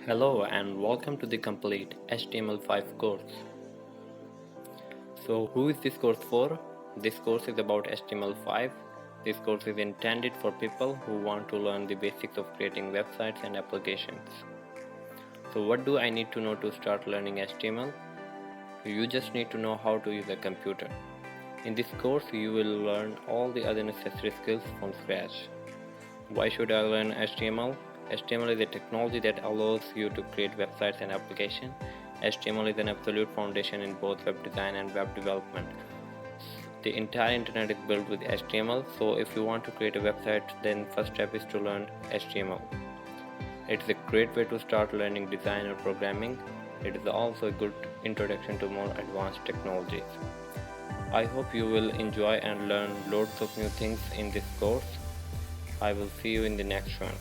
Hello and welcome to the complete HTML5 course. So who is this course for? This course is about HTML5. This course is intended for people who want to learn the basics of creating websites and applications. So what do I need to know to start learning HTML? You just need to know how to use a computer. In this course you will learn all the other necessary skills from scratch. Why should I learn HTML? HTML is a technology that allows you to create websites and applications. HTML is an absolute foundation in both web design and web development. The entire internet is built with HTML, so if you want to create a website, then first step is to learn HTML. It's a great way to start learning design or programming. It is also a good introduction to more advanced technologies. I hope you will enjoy and learn loads of new things in this course. I will see you in the next one.